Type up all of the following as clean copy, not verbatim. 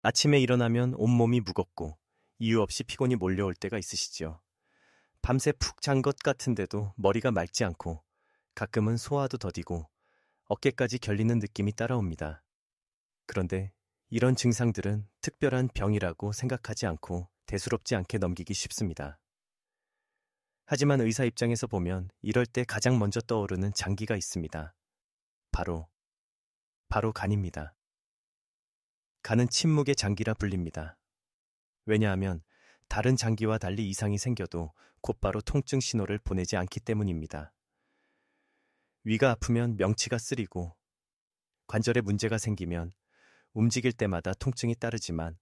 아침에 일어나면 온몸이 무겁고 이유 없이 피곤이 몰려올 때가 있으시지요. 밤새 푹 잔 것 같은데도 머리가 맑지 않고 가끔은 소화도 더디고 어깨까지 결리는 느낌이 따라옵니다. 그런데 이런 증상들은 특별한 병이라고 생각하지 않고 대수롭지 않게 넘기기 쉽습니다. 하지만 의사 입장에서 보면 이럴 때 가장 먼저 떠오르는 장기가 있습니다. 바로 간입니다. 간은 침묵의 장기라 불립니다. 왜냐하면 다른 장기와 달리 이상이 생겨도 곧바로 통증 신호를 보내지 않기 때문입니다. 위가 아프면 명치가 쓰리고 관절에 문제가 생기면 움직일 때마다 통증이 따르지만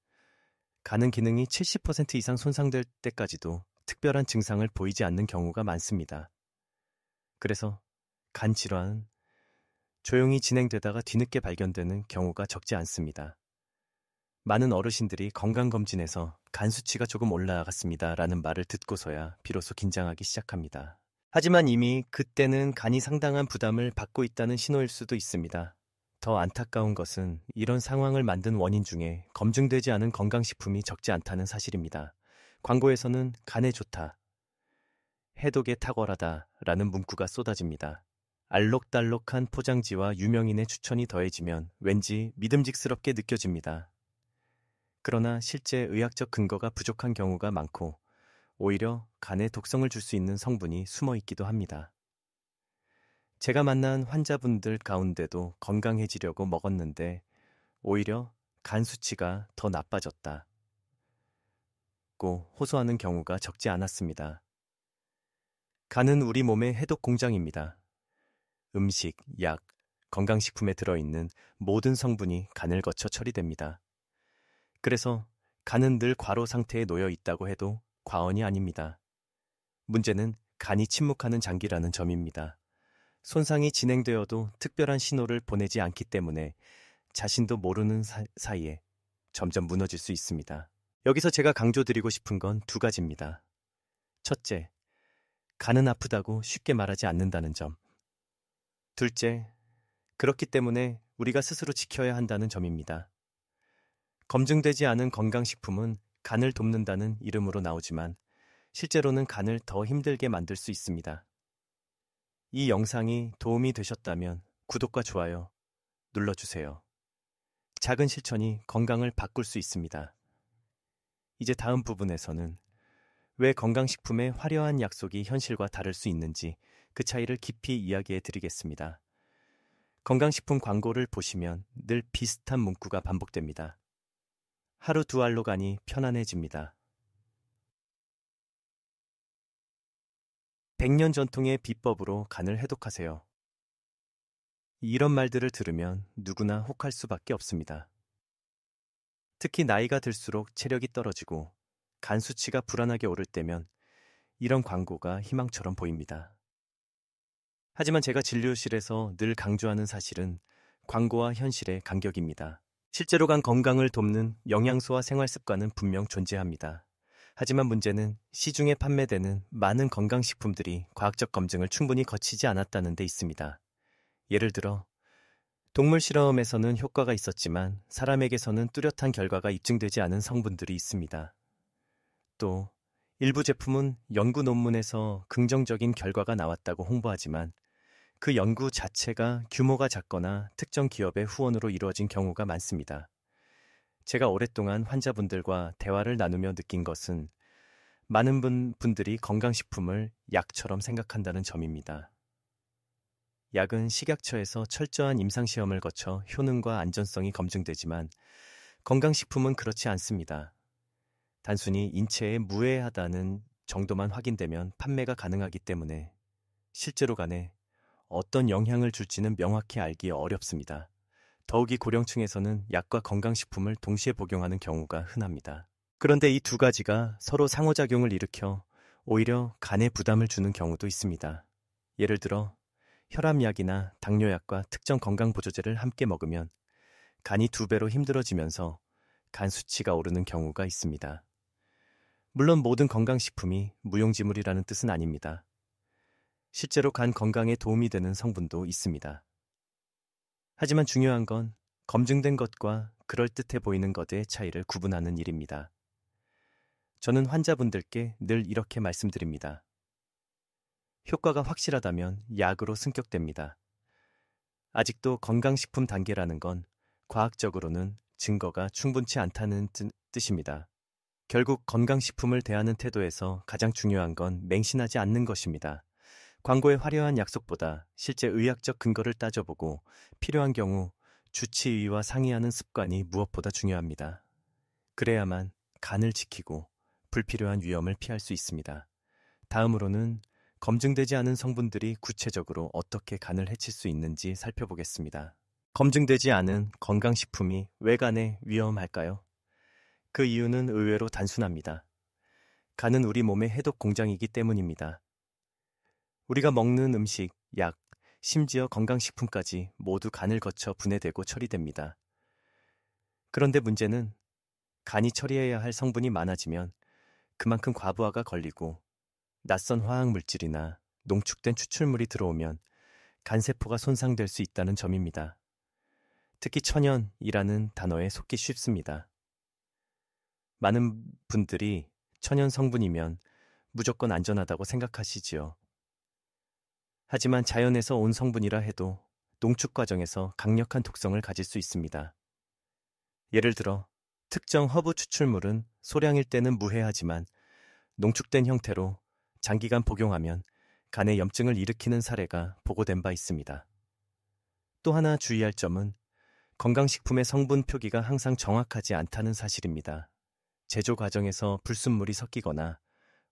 간은 기능이 70% 이상 손상될 때까지도 특별한 증상을 보이지 않는 경우가 많습니다. 그래서 간 질환은 조용히 진행되다가 뒤늦게 발견되는 경우가 적지 않습니다. 많은 어르신들이 건강검진에서 간 수치가 조금 올라갔습니다 라는 말을 듣고서야 비로소 긴장하기 시작합니다. 하지만 이미 그때는 간이 상당한 부담을 받고 있다는 신호일 수도 있습니다. 더 안타까운 것은 이런 상황을 만든 원인 중에 검증되지 않은 건강식품이 적지 않다는 사실입니다. 광고에서는 간에 좋다, 해독에 탁월하다 라는 문구가 쏟아집니다. 알록달록한 포장지와 유명인의 추천이 더해지면 왠지 믿음직스럽게 느껴집니다. 그러나 실제 의학적 근거가 부족한 경우가 많고 오히려 간에 독성을 줄 수 있는 성분이 숨어 있기도 합니다. 제가 만난 환자분들 가운데도 건강해지려고 먹었는데 오히려 간 수치가 더 나빠졌다고 호소하는 경우가 적지 않았습니다. 간은 우리 몸의 해독 공장입니다. 음식, 약, 건강식품에 들어있는 모든 성분이 간을 거쳐 처리됩니다. 그래서 간은 늘 과로 상태에 놓여 있다고 해도 과언이 아닙니다. 문제는 간이 침묵하는 장기라는 점입니다. 손상이 진행되어도 특별한 신호를 보내지 않기 때문에 자신도 모르는 사이에 점점 무너질 수 있습니다. 여기서 제가 강조드리고 싶은 건 두 가지입니다. 첫째, 간은 아프다고 쉽게 말하지 않는다는 점. 둘째, 그렇기 때문에 우리가 스스로 지켜야 한다는 점입니다. 검증되지 않은 건강식품은 간을 돕는다는 이름으로 나오지만 실제로는 간을 더 힘들게 만들 수 있습니다. 이 영상이 도움이 되셨다면 구독과 좋아요 눌러주세요. 작은 실천이 건강을 바꿀 수 있습니다. 이제 다음 부분에서는 왜 건강식품의 화려한 약속이 현실과 다를 수 있는지 그 차이를 깊이 이야기해 드리겠습니다. 건강식품 광고를 보시면 늘 비슷한 문구가 반복됩니다. 하루 두 알로 간이 편안해집니다. 100년 전통의 비법으로 간을 해독하세요. 이런 말들을 들으면 누구나 혹할 수밖에 없습니다. 특히 나이가 들수록 체력이 떨어지고 간 수치가 불안하게 오를 때면 이런 광고가 희망처럼 보입니다. 하지만 제가 진료실에서 늘 강조하는 사실은 광고와 현실의 간격입니다. 실제로 간 건강을 돕는 영양소와 생활습관은 분명 존재합니다. 하지만 문제는 시중에 판매되는 많은 건강식품들이 과학적 검증을 충분히 거치지 않았다는 데 있습니다. 예를 들어 동물 실험에서는 효과가 있었지만 사람에게서는 뚜렷한 결과가 입증되지 않은 성분들이 있습니다. 또 일부 제품은 연구 논문에서 긍정적인 결과가 나왔다고 홍보하지만 그 연구 자체가 규모가 작거나 특정 기업의 후원으로 이루어진 경우가 많습니다. 제가 오랫동안 환자분들과 대화를 나누며 느낀 것은 많은 분들이 건강식품을 약처럼 생각한다는 점입니다. 약은 식약처에서 철저한 임상시험을 거쳐 효능과 안전성이 검증되지만 건강식품은 그렇지 않습니다. 단순히 인체에 무해하다는 정도만 확인되면 판매가 가능하기 때문에 실제로 간에 어떤 영향을 줄지는 명확히 알기 어렵습니다. 더욱이 고령층에서는 약과 건강식품을 동시에 복용하는 경우가 흔합니다. 그런데 이 두 가지가 서로 상호작용을 일으켜 오히려 간에 부담을 주는 경우도 있습니다. 예를 들어 혈압약이나 당뇨약과 특정 건강보조제를 함께 먹으면 간이 2배로 힘들어지면서 간 수치가 오르는 경우가 있습니다. 물론 모든 건강식품이 무용지물이라는 뜻은 아닙니다. 실제로 간 건강에 도움이 되는 성분도 있습니다. 하지만 중요한 건 검증된 것과 그럴듯해 보이는 것의 차이를 구분하는 일입니다. 저는 환자분들께 늘 이렇게 말씀드립니다. 효과가 확실하다면 약으로 승격됩니다. 아직도 건강식품 단계라는 건 과학적으로는 증거가 충분치 않다는 뜻입니다. 결국 건강식품을 대하는 태도에서 가장 중요한 건 맹신하지 않는 것입니다. 광고의 화려한 약속보다 실제 의학적 근거를 따져보고 필요한 경우 주치의와 상의하는 습관이 무엇보다 중요합니다. 그래야만 간을 지키고 불필요한 위험을 피할 수 있습니다. 다음으로는 검증되지 않은 성분들이 구체적으로 어떻게 간을 해칠 수 있는지 살펴보겠습니다. 검증되지 않은 건강식품이 왜 간에 위험할까요? 그 이유는 의외로 단순합니다. 간은 우리 몸의 해독 공장이기 때문입니다. 우리가 먹는 음식, 약, 심지어 건강식품까지 모두 간을 거쳐 분해되고 처리됩니다. 그런데 문제는 간이 처리해야 할 성분이 많아지면 그만큼 과부하가 걸리고 낯선 화학물질이나 농축된 추출물이 들어오면 간세포가 손상될 수 있다는 점입니다. 특히 천연이라는 단어에 속기 쉽습니다. 많은 분들이 천연 성분이면 무조건 안전하다고 생각하시지요. 하지만 자연에서 온 성분이라 해도 농축 과정에서 강력한 독성을 가질 수 있습니다. 예를 들어 특정 허브 추출물은 소량일 때는 무해하지만 농축된 형태로 장기간 복용하면 간에 염증을 일으키는 사례가 보고된 바 있습니다. 또 하나 주의할 점은 건강식품의 성분 표기가 항상 정확하지 않다는 사실입니다. 제조 과정에서 불순물이 섞이거나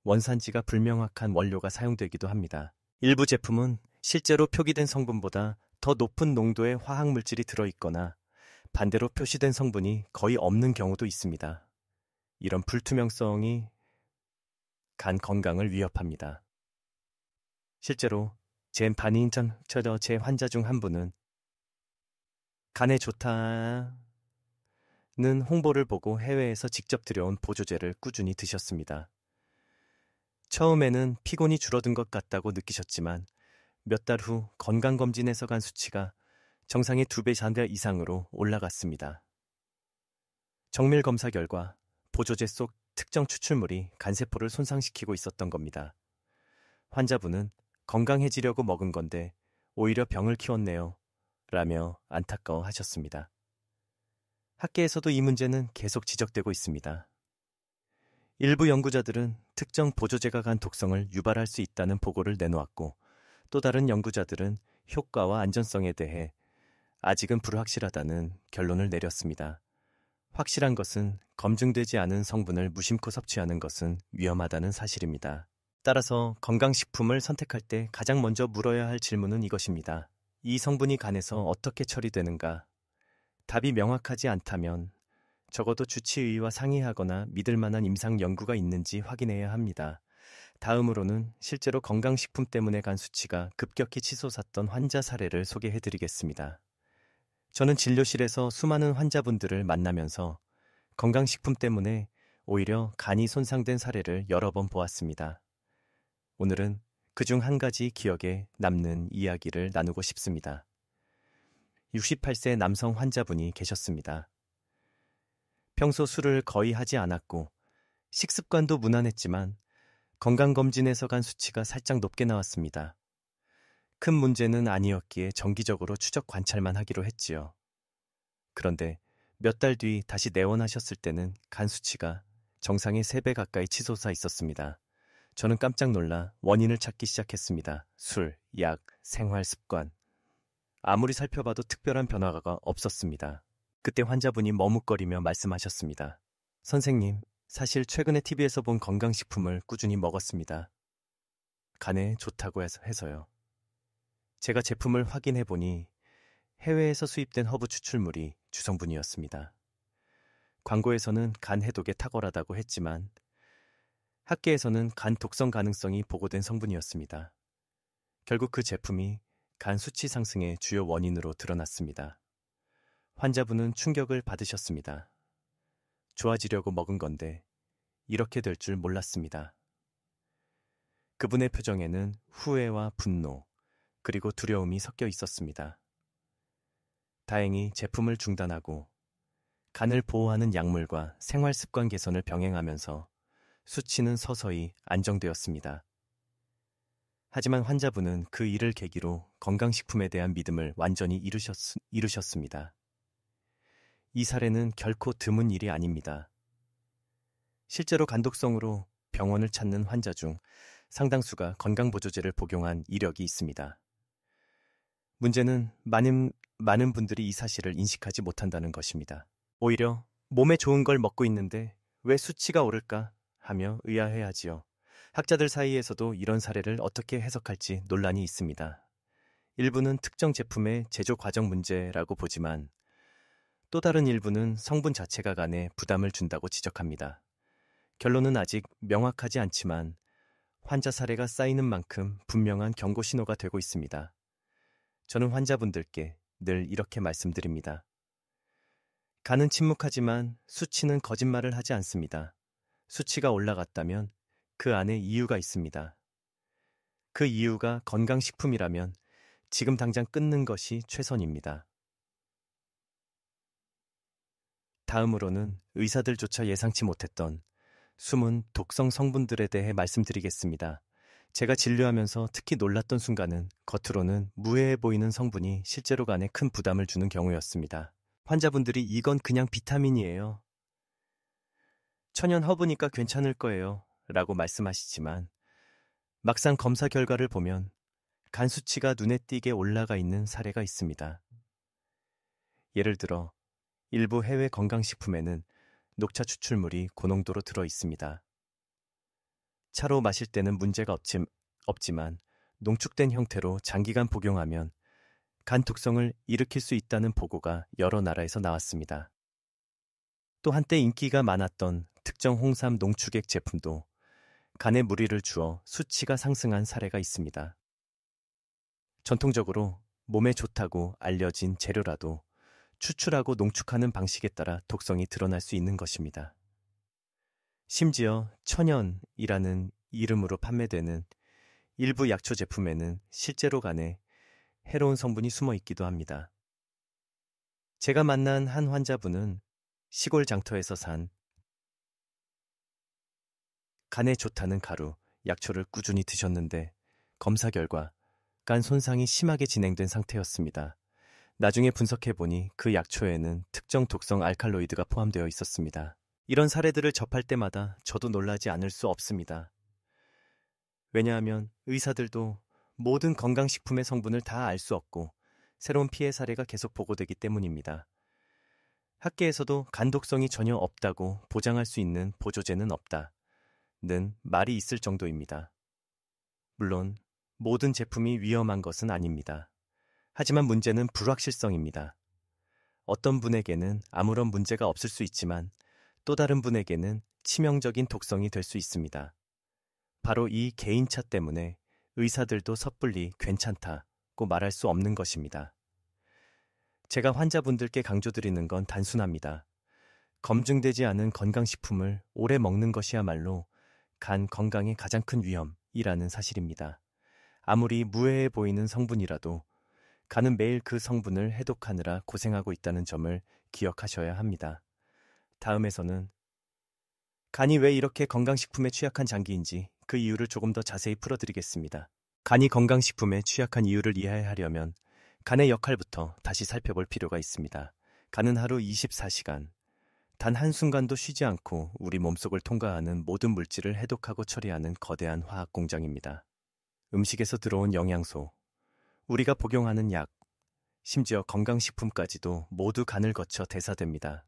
원산지가 불명확한 원료가 사용되기도 합니다. 일부 제품은 실제로 표기된 성분보다 더 높은 농도의 화학물질이 들어있거나 반대로 표시된 성분이 거의 없는 경우도 있습니다. 이런 불투명성이 간 건강을 위협합니다. 실제로 제 환자 중 한 분은 간에 좋다는 홍보를 보고 해외에서 직접 들여온 보조제를 꾸준히 드셨습니다. 처음에는 피곤이 줄어든 것 같다고 느끼셨지만 몇 달 후 건강검진에서 간 수치가 정상의 2배 이상으로 올라갔습니다. 정밀 검사 결과 보조제 속 특정 추출물이 간세포를 손상시키고 있었던 겁니다. 환자분은 건강해지려고 먹은 건데 오히려 병을 키웠네요. 라며 안타까워하셨습니다. 학계에서도 이 문제는 계속 지적되고 있습니다. 일부 연구자들은 특정 보조제가 간 독성을 유발할 수 있다는 보고를 내놓았고 또 다른 연구자들은 효과와 안전성에 대해 아직은 불확실하다는 결론을 내렸습니다. 확실한 것은 검증되지 않은 성분을 무심코 섭취하는 것은 위험하다는 사실입니다. 따라서 건강식품을 선택할 때 가장 먼저 물어야 할 질문은 이것입니다. 이 성분이 간에서 어떻게 처리되는가? 답이 명확하지 않다면 적어도 주치의와 상의하거나 믿을 만한 임상 연구가 있는지 확인해야 합니다. 다음으로는 실제로 건강식품 때문에 간 수치가 급격히 치솟았던 환자 사례를 소개해드리겠습니다. 저는 진료실에서 수많은 환자분들을 만나면서 건강식품 때문에 오히려 간이 손상된 사례를 여러 번 보았습니다. 오늘은 그중 한 가지 기억에 남는 이야기를 나누고 싶습니다. 68세 남성 환자분이 계셨습니다. 평소 술을 거의 하지 않았고 식습관도 무난했지만 건강검진에서 간 수치가 살짝 높게 나왔습니다. 큰 문제는 아니었기에 정기적으로 추적 관찰만 하기로 했지요. 그런데 몇 달 뒤 다시 내원하셨을 때는 간 수치가 정상의 3배 가까이 치솟아 있었습니다. 저는 깜짝 놀라 원인을 찾기 시작했습니다. 술, 약, 생활 습관. 아무리 살펴봐도 특별한 변화가 없었습니다. 그때 환자분이 머뭇거리며 말씀하셨습니다. 선생님, 사실 최근에 TV에서 본 건강식품을 꾸준히 먹었습니다. 간에 좋다고 해서요. 제가 제품을 확인해보니 해외에서 수입된 허브 추출물이 주성분이었습니다. 광고에서는 간 해독에 탁월하다고 했지만 학계에서는 간 독성 가능성이 보고된 성분이었습니다. 결국 그 제품이 간 수치 상승의 주요 원인으로 드러났습니다. 환자분은 충격을 받으셨습니다. 좋아지려고 먹은 건데 이렇게 될 줄 몰랐습니다. 그분의 표정에는 후회와 분노, 그리고 두려움이 섞여 있었습니다. 다행히 제품을 중단하고 간을 보호하는 약물과 생활 습관 개선을 병행하면서 수치는 서서히 안정되었습니다. 하지만 환자분은 그 일을 계기로 건강식품에 대한 믿음을 완전히 잃으셨습니다. 이 사례는 결코 드문 일이 아닙니다. 실제로 간독성으로 병원을 찾는 환자 중 상당수가 건강보조제를 복용한 이력이 있습니다. 문제는 많은 분들이 이 사실을 인식하지 못한다는 것입니다. 오히려 몸에 좋은 걸 먹고 있는데 왜 수치가 오를까 하며 의아해하지요. 학자들 사이에서도 이런 사례를 어떻게 해석할지 논란이 있습니다. 일부는 특정 제품의 제조 과정 문제라고 보지만 또 다른 일부는 성분 자체가 간에 부담을 준다고 지적합니다. 결론은 아직 명확하지 않지만 환자 사례가 쌓이는 만큼 분명한 경고 신호가 되고 있습니다. 저는 환자분들께 늘 이렇게 말씀드립니다. 간은 침묵하지만 수치는 거짓말을 하지 않습니다. 수치가 올라갔다면 그 안에 이유가 있습니다. 그 이유가 건강식품이라면 지금 당장 끊는 것이 최선입니다. 다음으로는 의사들조차 예상치 못했던 숨은 독성 성분들에 대해 말씀드리겠습니다. 제가 진료하면서 특히 놀랐던 순간은 겉으로는 무해해 보이는 성분이 실제로 간에 큰 부담을 주는 경우였습니다. 환자분들이 이건 그냥 비타민이에요. 천연 허브니까 괜찮을 거예요. 라고 말씀하시지만 막상 검사 결과를 보면 간 수치가 눈에 띄게 올라가 있는 사례가 있습니다. 예를 들어 일부 해외 건강식품에는 녹차 추출물이 고농도로 들어 있습니다. 차로 마실 때는 문제가 없지만 농축된 형태로 장기간 복용하면 간 독성을 일으킬 수 있다는 보고가 여러 나라에서 나왔습니다. 또 한때 인기가 많았던 특정 홍삼 농축액 제품도 간에 무리를 주어 수치가 상승한 사례가 있습니다. 전통적으로 몸에 좋다고 알려진 재료라도 추출하고 농축하는 방식에 따라 독성이 드러날 수 있는 것입니다. 심지어 천연이라는 이름으로 판매되는 일부 약초 제품에는 실제로 간에 해로운 성분이 숨어 있기도 합니다. 제가 만난 한 환자분은 시골 장터에서 산 간에 좋다는 가루, 약초를 꾸준히 드셨는데 검사 결과 간 손상이 심하게 진행된 상태였습니다. 나중에 분석해보니 그 약초에는 특정 독성 알칼로이드가 포함되어 있었습니다. 이런 사례들을 접할 때마다 저도 놀라지 않을 수 없습니다. 왜냐하면 의사들도 모든 건강식품의 성분을 다 알 수 없고 새로운 피해 사례가 계속 보고되기 때문입니다. 학계에서도 간독성이 전혀 없다고 보장할 수 있는 보조제는 없다는 말이 있을 정도입니다. 물론 모든 제품이 위험한 것은 아닙니다. 하지만 문제는 불확실성입니다. 어떤 분에게는 아무런 문제가 없을 수 있지만 또 다른 분에게는 치명적인 독성이 될 수 있습니다. 바로 이 개인차 때문에 의사들도 섣불리 괜찮다고 말할 수 없는 것입니다. 제가 환자분들께 강조드리는 건 단순합니다. 검증되지 않은 건강식품을 오래 먹는 것이야말로 간 건강의 가장 큰 위험이라는 사실입니다. 아무리 무해해 보이는 성분이라도 간은 매일 그 성분을 해독하느라 고생하고 있다는 점을 기억하셔야 합니다. 다음에서는 간이 왜 이렇게 건강식품에 취약한 장기인지 그 이유를 조금 더 자세히 풀어드리겠습니다. 간이 건강식품에 취약한 이유를 이해하려면 간의 역할부터 다시 살펴볼 필요가 있습니다. 간은 하루 24시간, 단 한순간도 쉬지 않고 우리 몸속을 통과하는 모든 물질을 해독하고 처리하는 거대한 화학 공장입니다. 음식에서 들어온 영양소, 우리가 복용하는 약, 심지어 건강식품까지도 모두 간을 거쳐 대사됩니다.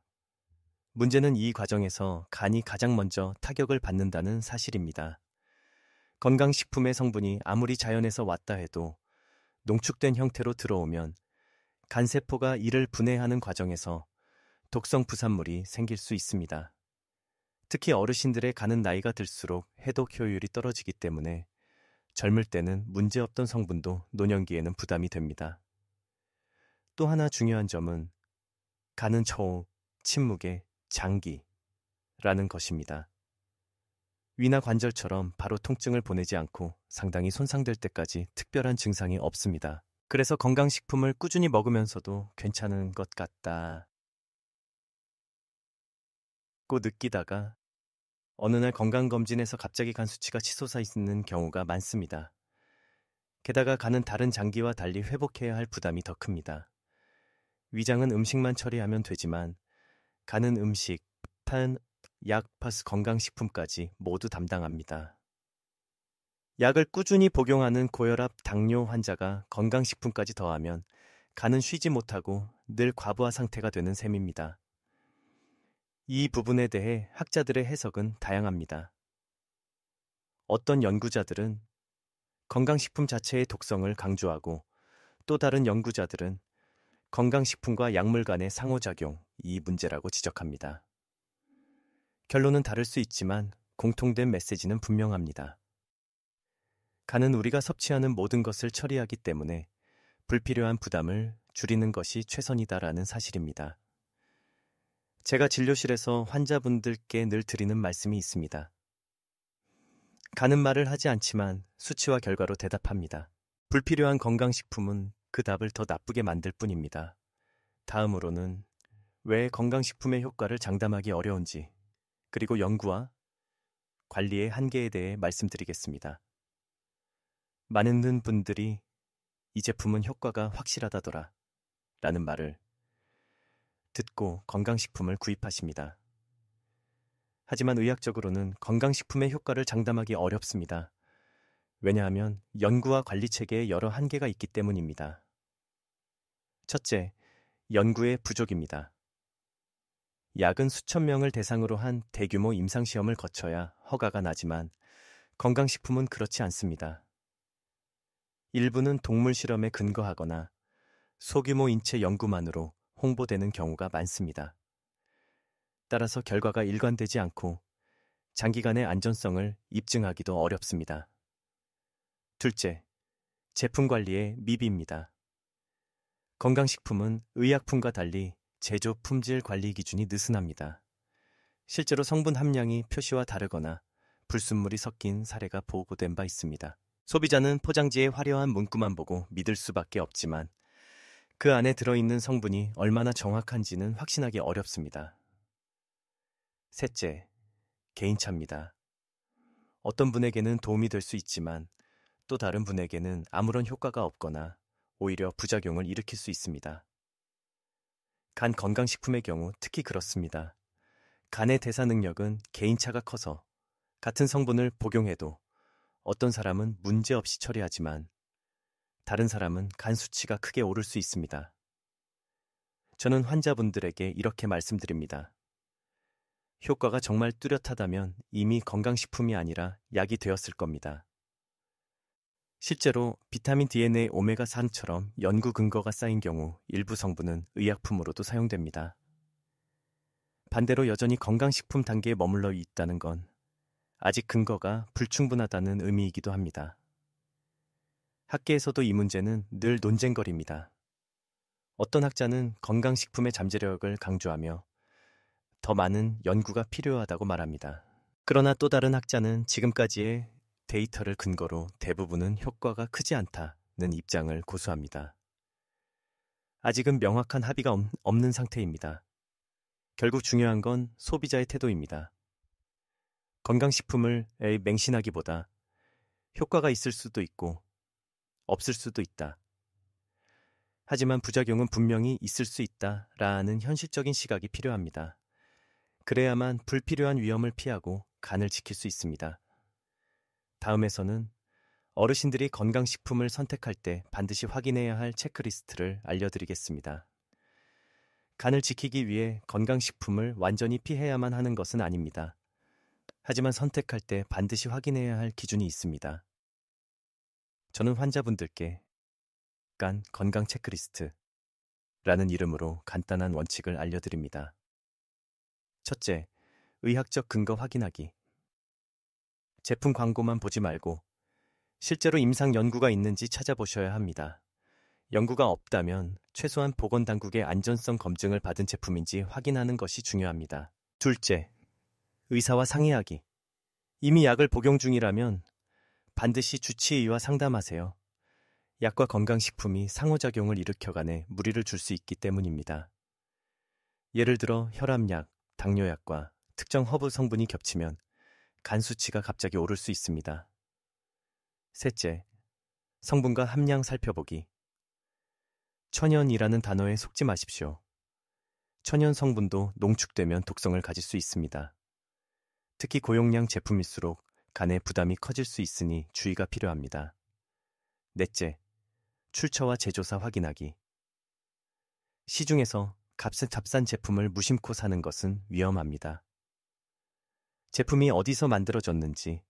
문제는 이 과정에서 간이 가장 먼저 타격을 받는다는 사실입니다. 건강식품의 성분이 아무리 자연에서 왔다 해도 농축된 형태로 들어오면 간세포가 이를 분해하는 과정에서 독성 부산물이 생길 수 있습니다. 특히 어르신들의 간은 나이가 들수록 해독 효율이 떨어지기 때문에 젊을 때는 문제없던 성분도 노년기에는 부담이 됩니다. 또 하나 중요한 점은 간은 초우, 침묵의 장기라는 것입니다. 위나 관절처럼 바로 통증을 보내지 않고 상당히 손상될 때까지 특별한 증상이 없습니다. 그래서 건강식품을 꾸준히 먹으면서도 괜찮은 것 같다 고 느끼다가 어느 날 건강검진에서 갑자기 간 수치가 치솟아 있는 경우가 많습니다. 게다가 간은 다른 장기와 달리 회복해야 할 부담이 더 큽니다. 위장은 음식만 처리하면 되지만 간은 음식, 판, 약, 파스 건강식품까지 모두 담당합니다. 약을 꾸준히 복용하는 고혈압, 당뇨 환자가 건강식품까지 더하면 간은 쉬지 못하고 늘 과부하 상태가 되는 셈입니다. 이 부분에 대해 학자들의 해석은 다양합니다. 어떤 연구자들은 건강식품 자체의 독성을 강조하고 또 다른 연구자들은 건강식품과 약물 간의 상호작용, 이 문제라고 지적합니다. 결론은 다를 수 있지만 공통된 메시지는 분명합니다. 간은 우리가 섭취하는 모든 것을 처리하기 때문에 불필요한 부담을 줄이는 것이 최선이다라는 사실입니다. 제가 진료실에서 환자분들께 늘 드리는 말씀이 있습니다. 간은 말을 하지 않지만 수치와 결과로 대답합니다. 불필요한 건강식품은 그 답을 더 나쁘게 만들 뿐입니다. 다음으로는 왜 건강식품의 효과를 장담하기 어려운지, 그리고 연구와 관리의 한계에 대해 말씀드리겠습니다. 많은 분들이 이 제품은 효과가 확실하다더라 라는 말을 듣고 건강식품을 구입하십니다. 하지만 의학적으로는 건강식품의 효과를 장담하기 어렵습니다. 왜냐하면 연구와 관리 체계에 여러 한계가 있기 때문입니다. 첫째, 연구의 부족입니다. 약은 수천 명을 대상으로 한 대규모 임상시험을 거쳐야 허가가 나지만 건강식품은 그렇지 않습니다. 일부는 동물 실험에 근거하거나 소규모 인체 연구만으로 홍보되는 경우가 많습니다. 따라서 결과가 일관되지 않고 장기간의 안전성을 입증하기도 어렵습니다. 둘째, 제품 관리의 미비입니다. 건강식품은 의약품과 달리 제조 품질 관리 기준이 느슨합니다. 실제로 성분 함량이 표시와 다르거나 불순물이 섞인 사례가 보고된 바 있습니다. 소비자는 포장지의 화려한 문구만 보고 믿을 수밖에 없지만 그 안에 들어있는 성분이 얼마나 정확한지는 확신하기 어렵습니다. 셋째, 개인차입니다. 어떤 분에게는 도움이 될 수 있지만 또 다른 분에게는 아무런 효과가 없거나 오히려 부작용을 일으킬 수 있습니다. 간 건강식품의 경우 특히 그렇습니다. 간의 대사 능력은 개인차가 커서 같은 성분을 복용해도 어떤 사람은 문제없이 처리하지만 다른 사람은 간 수치가 크게 오를 수 있습니다. 저는 환자분들에게 이렇게 말씀드립니다. 효과가 정말 뚜렷하다면 이미 건강식품이 아니라 약이 되었을 겁니다. 실제로 비타민 D의 오메가3처럼 연구 근거가 쌓인 경우 일부 성분은 의약품으로도 사용됩니다. 반대로 여전히 건강식품 단계에 머물러 있다는 건 아직 근거가 불충분하다는 의미이기도 합니다. 학계에서도 이 문제는 늘 논쟁거리입니다. 어떤 학자는 건강식품의 잠재력을 강조하며 더 많은 연구가 필요하다고 말합니다. 그러나 또 다른 학자는 지금까지의 데이터를 근거로 대부분은 효과가 크지 않다는 입장을 고수합니다. 아직은 명확한 합의가 없는 상태입니다. 결국 중요한 건 소비자의 태도입니다. 건강식품을 맹신하기보다 효과가 있을 수도 있고 없을 수도 있다. 하지만 부작용은 분명히 있을 수 있다라는 현실적인 시각이 필요합니다. 그래야만 불필요한 위험을 피하고 간을 지킬 수 있습니다. 다음에서는 어르신들이 건강식품을 선택할 때 반드시 확인해야 할 체크리스트를 알려드리겠습니다. 간을 지키기 위해 건강식품을 완전히 피해야만 하는 것은 아닙니다. 하지만 선택할 때 반드시 확인해야 할 기준이 있습니다. 저는 환자분들께 간 건강 체크리스트라는 이름으로 간단한 원칙을 알려드립니다. 첫째, 의학적 근거 확인하기. 제품 광고만 보지 말고 실제로 임상 연구가 있는지 찾아보셔야 합니다. 연구가 없다면 최소한 보건당국의 안전성 검증을 받은 제품인지 확인하는 것이 중요합니다. 둘째, 의사와 상의하기. 이미 약을 복용 중이라면 반드시 주치의와 상담하세요. 약과 건강식품이 상호작용을 일으켜가네 무리를 줄 수 있기 때문입니다. 예를 들어 혈압약, 당뇨약과 특정 허브 성분이 겹치면 간 수치가 갑자기 오를 수 있습니다. 셋째, 성분과 함량 살펴보기. 천연이라는 단어에 속지 마십시오. 천연 성분도 농축되면 독성을 가질 수 있습니다. 특히 고용량 제품일수록 간에 부담이 커질 수 있으니 주의가 필요합니다. 넷째, 출처와 제조사 확인하기. 시중에서 값싼 제품을 무심코 사는 것은 위험합니다. 제품이 어디서 만들어졌는지,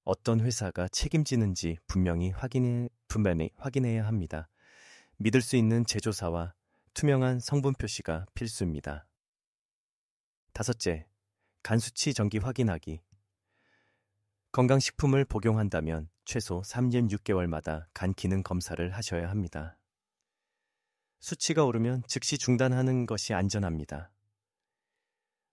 어떤 회사가 책임지는지 분명히 확인해야 합니다. 믿을 수 있는 제조사와 투명한 성분 표시가 필수입니다. 다섯째, 간 수치 정기 확인하기. 건강식품을 복용한다면 최소 3년 6개월마다 간 기능 검사를 하셔야 합니다. 수치가 오르면 즉시 중단하는 것이 안전합니다.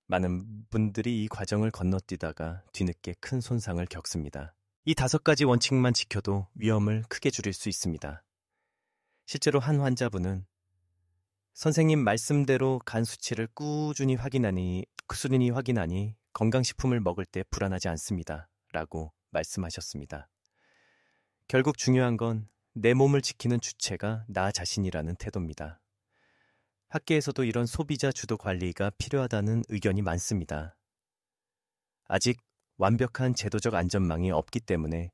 많은 분들이 이 과정을 건너뛰다가 뒤늦게 큰 손상을 겪습니다. 이 5가지 원칙만 지켜도 위험을 크게 줄일 수 있습니다. 실제로 한 환자분은 선생님 말씀대로 간 수치를 꾸준히 확인하니 건강식품을 먹을 때 불안하지 않습니다. 라고 말씀하셨습니다. 결국 중요한 건 내 몸을 지키는 주체가 나 자신이라는 태도입니다. 학계에서도 이런 소비자 주도 관리가 필요하다는 의견이 많습니다. 아직 완벽한 제도적 안전망이 없기 때문에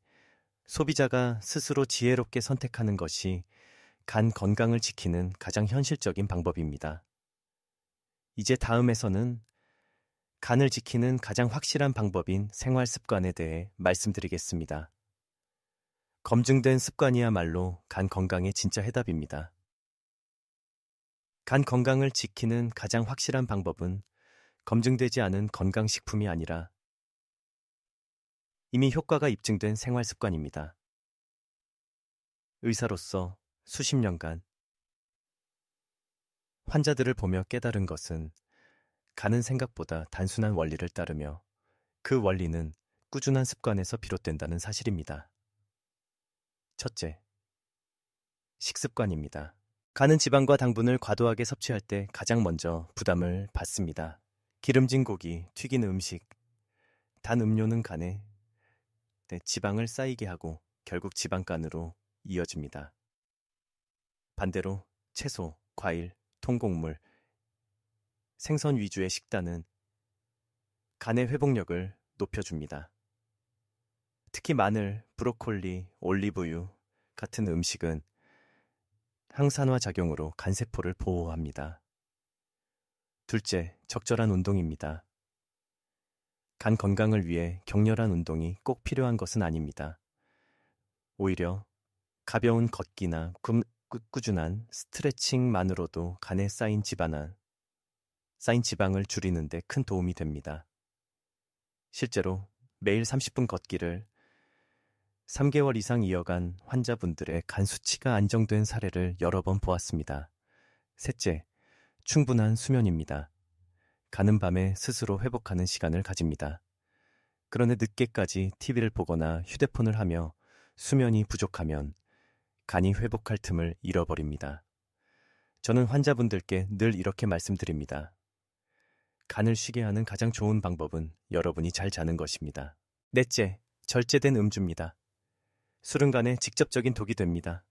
소비자가 스스로 지혜롭게 선택하는 것이 간 건강을 지키는 가장 현실적인 방법입니다. 이제 다음에서는 간을 지키는 가장 확실한 방법인 생활 습관에 대해 말씀드리겠습니다. 검증된 습관이야말로 간 건강의 진짜 해답입니다. 간 건강을 지키는 가장 확실한 방법은 검증되지 않은 건강식품이 아니라 이미 효과가 입증된 생활 습관입니다. 의사로서 수십 년간 환자들을 보며 깨달은 것은 간은 생각보다 단순한 원리를 따르며 그 원리는 꾸준한 습관에서 비롯된다는 사실입니다. 첫째, 식습관입니다. 간은 지방과 당분을 과도하게 섭취할 때 가장 먼저 부담을 받습니다. 기름진 고기, 튀긴 음식, 단 음료는 간에 지방을 쌓이게 하고 결국 지방간으로 이어집니다. 반대로 채소, 과일, 통곡물, 생선 위주의 식단은 간의 회복력을 높여줍니다. 특히 마늘, 브로콜리, 올리브유 같은 음식은 항산화 작용으로 간세포를 보호합니다. 둘째, 적절한 운동입니다. 간 건강을 위해 격렬한 운동이 꼭 필요한 것은 아닙니다. 오히려 가벼운 걷기나 꾸준한 스트레칭만으로도 간에 쌓인 지방을 줄이는 데 큰 도움이 됩니다. 실제로 매일 30분 걷기를 3개월 이상 이어간 환자분들의 간 수치가 안정된 사례를 여러 번 보았습니다. 셋째, 충분한 수면입니다. 간은 밤에 스스로 회복하는 시간을 가집니다. 그런데 늦게까지 TV를 보거나 휴대폰을 하며 수면이 부족하면 간이 회복할 틈을 잃어버립니다. 저는 환자분들께 늘 이렇게 말씀드립니다. 간을 쉬게 하는 가장 좋은 방법은 여러분이 잘 자는 것입니다. 넷째, 절제된 음주입니다. 술은 간에 직접적인 독이 됩니다.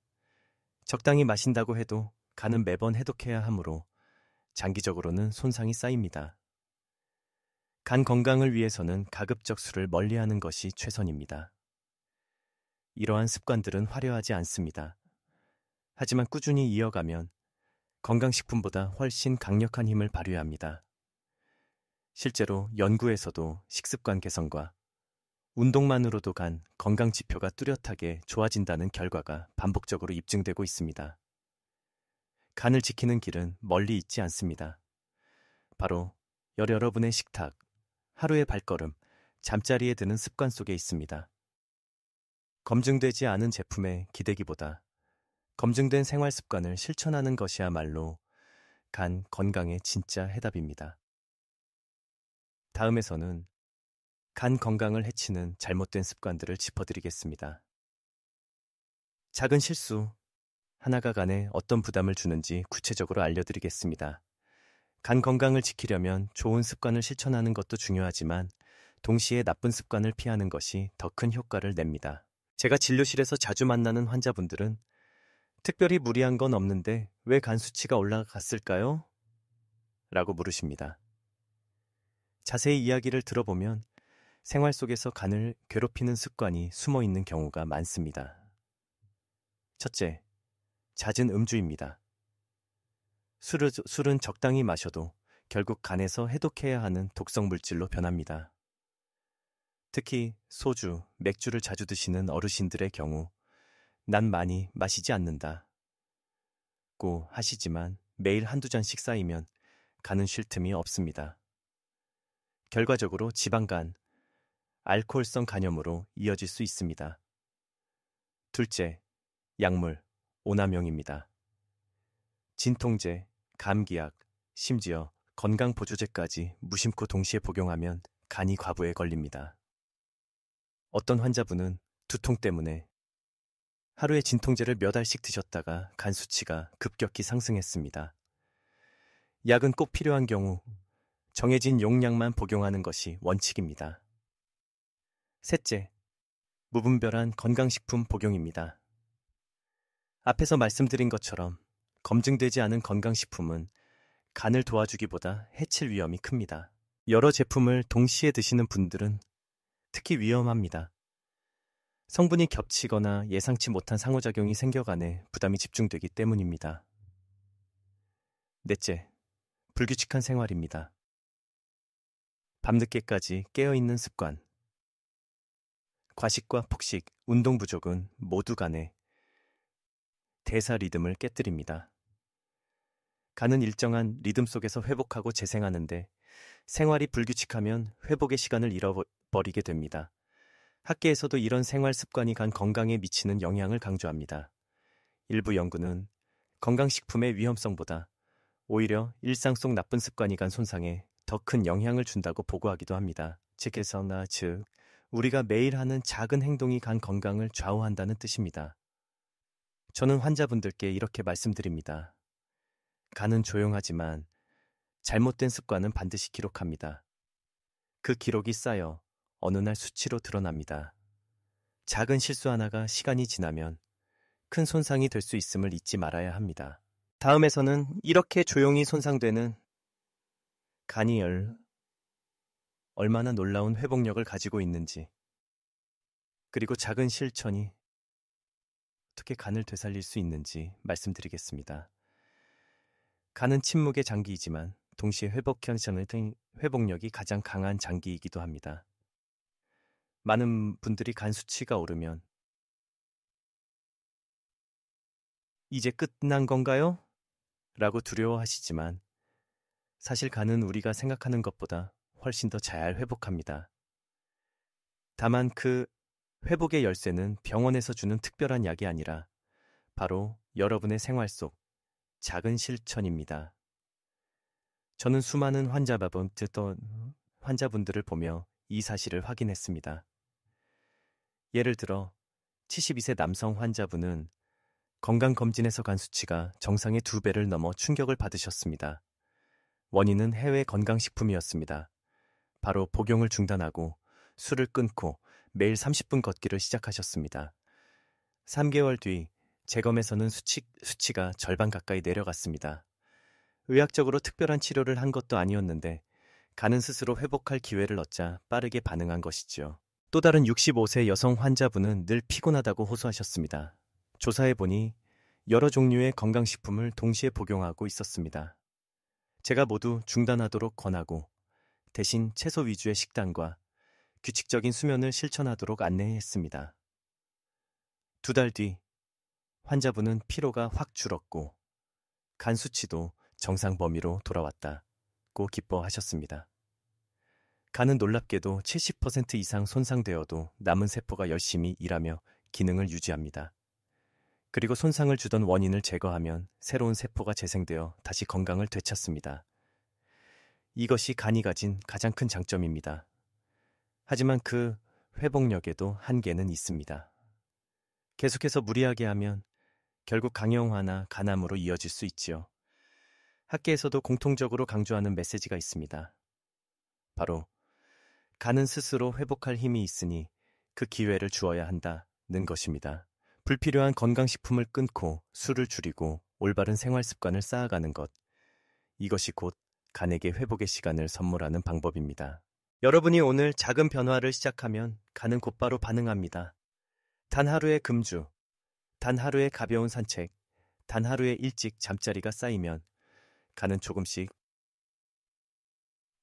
적당히 마신다고 해도 간은 매번 해독해야 하므로 장기적으로는 손상이 쌓입니다. 간 건강을 위해서는 가급적 술을 멀리하는 것이 최선입니다. 이러한 습관들은 화려하지 않습니다. 하지만 꾸준히 이어가면 건강식품보다 훨씬 강력한 힘을 발휘해야 합니다. 실제로 연구에서도 식습관 개선과 운동만으로도 간 건강 지표가 뚜렷하게 좋아진다는 결과가 반복적으로 입증되고 있습니다. 간을 지키는 길은 멀리 있지 않습니다. 바로 여러분의 식탁, 하루의 발걸음, 잠자리에 드는 습관 속에 있습니다. 검증되지 않은 제품에 기대기보다 검증된 생활 습관을 실천하는 것이야말로 간 건강의 진짜 해답입니다. 다음에서는 간 건강을 해치는 잘못된 습관들을 짚어드리겠습니다. 작은 실수 하나가 간에 어떤 부담을 주는지 구체적으로 알려드리겠습니다. 간 건강을 지키려면 좋은 습관을 실천하는 것도 중요하지만 동시에 나쁜 습관을 피하는 것이 더 큰 효과를 냅니다. 제가 진료실에서 자주 만나는 환자분들은 특별히 무리한 건 없는데 왜 간 수치가 올라갔을까요? 라고 물으십니다. 자세히 이야기를 들어보면 생활 속에서 간을 괴롭히는 습관이 숨어 있는 경우가 많습니다. 첫째, 잦은 음주입니다. 술은 적당히 마셔도 결국 간에서 해독해야 하는 독성 물질로 변합니다. 특히 소주, 맥주를 자주 드시는 어르신들의 경우 난 많이 마시지 않는다고 하시지만 매일 한두 잔씩 쌓이면 간은 쉴 틈이 없습니다. 결과적으로 지방간, 알코올성 간염으로 이어질 수 있습니다. 둘째, 약물, 오남용입니다. 진통제, 감기약, 심지어 건강보조제까지 무심코 동시에 복용하면 간이 과부에 걸립니다. 어떤 환자분은 두통 때문에 하루에 진통제를 몇 알씩 드셨다가 간 수치가 급격히 상승했습니다. 약은 꼭 필요한 경우 정해진 용량만 복용하는 것이 원칙입니다. 셋째, 무분별한 건강식품 복용입니다. 앞에서 말씀드린 것처럼 검증되지 않은 건강식품은 간을 도와주기보다 해칠 위험이 큽니다. 여러 제품을 동시에 드시는 분들은 특히 위험합니다. 성분이 겹치거나 예상치 못한 상호작용이 생겨가네 부담이 집중되기 때문입니다. 넷째, 불규칙한 생활입니다. 밤늦게까지 깨어있는 습관, 과식과 폭식, 운동 부족은 모두 간의 대사 리듬을 깨뜨립니다. 간은 일정한 리듬 속에서 회복하고 재생하는데 생활이 불규칙하면 회복의 시간을 잃어버리게 됩니다. 학계에서도 이런 생활 습관이 간 건강에 미치는 영향을 강조합니다. 일부 연구는 건강식품의 위험성보다 오히려 일상 속 나쁜 습관이 간 손상에 더 큰 영향을 준다고 보고하기도 합니다. 즉 우리가 매일 하는 작은 행동이 간 건강을 좌우한다는 뜻입니다. 저는 환자분들께 이렇게 말씀드립니다. 간은 조용하지만 잘못된 습관은 반드시 기록합니다. 그 기록이 쌓여 어느 날 수치로 드러납니다. 작은 실수 하나가 시간이 지나면 큰 손상이 될 수 있음을 잊지 말아야 합니다. 다음에서는 이렇게 조용히 손상되는 간이 얼마나 놀라운 회복력을 가지고 있는지, 그리고 작은 실천이 어떻게 간을 되살릴 수 있는지 말씀드리겠습니다. 간은 침묵의 장기이지만 동시에 회복력이 가장 강한 장기이기도 합니다. 많은 분들이 간 수치가 오르면 이제 끝난 건가요? 라고 두려워하시지만 사실 간은 우리가 생각하는 것보다 훨씬 더 잘 회복합니다. 다만 그 회복의 열쇠는 병원에서 주는 특별한 약이 아니라 바로 여러분의 생활 속 작은 실천입니다. 저는 수많은 환자분들을 보며 이 사실을 확인했습니다. 예를 들어 72세 남성 환자분은 건강검진에서 간 수치가 정상의 2배를 넘어 충격을 받으셨습니다. 원인은 해외 건강식품이었습니다. 바로 복용을 중단하고 술을 끊고 매일 30분 걷기를 시작하셨습니다. 3개월 뒤 재검에서는 수치가 절반 가까이 내려갔습니다. 의학적으로 특별한 치료를 한 것도 아니었는데 간은 스스로 회복할 기회를 얻자 빠르게 반응한 것이지요. 또 다른 65세 여성 환자분은 늘 피곤하다고 호소하셨습니다. 조사해보니 여러 종류의 건강식품을 동시에 복용하고 있었습니다. 제가 모두 중단하도록 권하고 대신 채소 위주의 식단과 규칙적인 수면을 실천하도록 안내했습니다. 2달 뒤 환자분은 피로가 확 줄었고 간 수치도 정상 범위로 돌아왔다고 기뻐하셨습니다. 간은 놀랍게도 70% 이상 손상되어도 남은 세포가 열심히 일하며 기능을 유지합니다. 그리고 손상을 주던 원인을 제거하면 새로운 세포가 재생되어 다시 건강을 되찾습니다. 이것이 간이 가진 가장 큰 장점입니다. 하지만 그 회복력에도 한계는 있습니다. 계속해서 무리하게 하면 결국 강형화나 간암으로 이어질 수 있지요. 학계에서도 공통적으로 강조하는 메시지가 있습니다. 바로 간은 스스로 회복할 힘이 있으니 그 기회를 주어야 한다는 것입니다. 불필요한 건강식품을 끊고 술을 줄이고 올바른 생활 습관을 쌓아가는 것. 이것이 곧 간에게 회복의 시간을 선물하는 방법입니다. 여러분이 오늘 작은 변화를 시작하면 간은 곧바로 반응합니다. 단 하루의 금주, 단 하루의 가벼운 산책, 단 하루의 일찍 잠자리가 쌓이면 간은 조금씩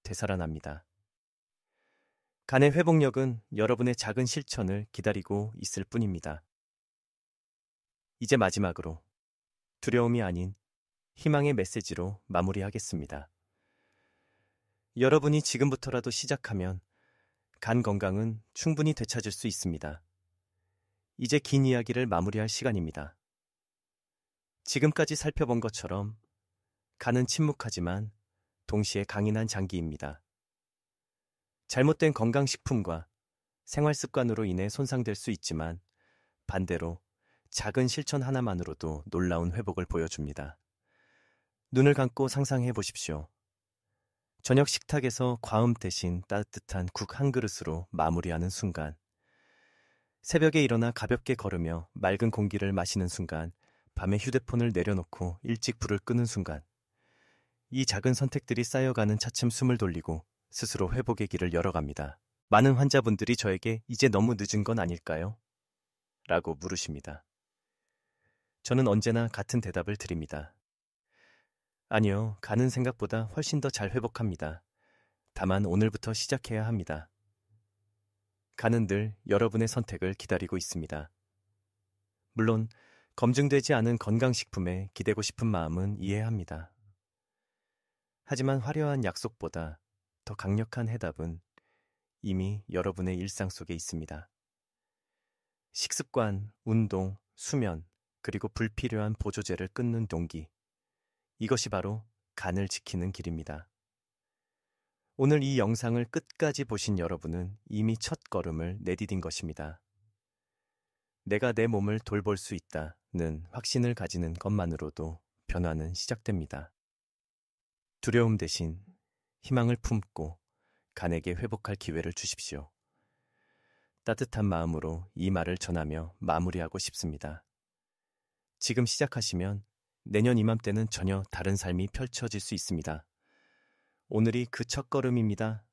되살아납니다. 간의 회복력은 여러분의 작은 실천을 기다리고 있을 뿐입니다. 이제 마지막으로 두려움이 아닌 희망의 메시지로 마무리하겠습니다. 여러분이 지금부터라도 시작하면 간 건강은 충분히 되찾을 수 있습니다. 이제 긴 이야기를 마무리할 시간입니다. 지금까지 살펴본 것처럼 간은 침묵하지만 동시에 강인한 장기입니다. 잘못된 건강식품과 생활습관으로 인해 손상될 수 있지만 반대로 작은 실천 하나만으로도 놀라운 회복을 보여줍니다. 눈을 감고 상상해 보십시오. 저녁 식탁에서 과음 대신 따뜻한 국 한 그릇으로 마무리하는 순간, 새벽에 일어나 가볍게 걸으며 맑은 공기를 마시는 순간, 밤에 휴대폰을 내려놓고 일찍 불을 끄는 순간, 이 작은 선택들이 쌓여가는 차츰 숨을 돌리고 스스로 회복의 길을 열어갑니다. 많은 환자분들이 저에게 이제 너무 늦은 건 아닐까요? 라고 물으십니다. 저는 언제나 같은 대답을 드립니다. 아니요, 간은 생각보다 훨씬 더 잘 회복합니다. 다만 오늘부터 시작해야 합니다. 간은 늘 여러분의 선택을 기다리고 있습니다. 물론 검증되지 않은 건강식품에 기대고 싶은 마음은 이해합니다. 하지만 화려한 약속보다 더 강력한 해답은 이미 여러분의 일상 속에 있습니다. 식습관, 운동, 수면, 그리고 불필요한 보조제를 끊는 동기. 이것이 바로 간을 지키는 길입니다. 오늘 이 영상을 끝까지 보신 여러분은 이미 첫 걸음을 내디딘 것입니다. 내가 내 몸을 돌볼 수 있다는 확신을 가지는 것만으로도 변화는 시작됩니다. 두려움 대신 희망을 품고 간에게 회복할 기회를 주십시오. 따뜻한 마음으로 이 말을 전하며 마무리하고 싶습니다. 지금 시작하시면 내년 이맘때는 전혀 다른 삶이 펼쳐질 수 있습니다. 오늘이 그 첫걸음입니다.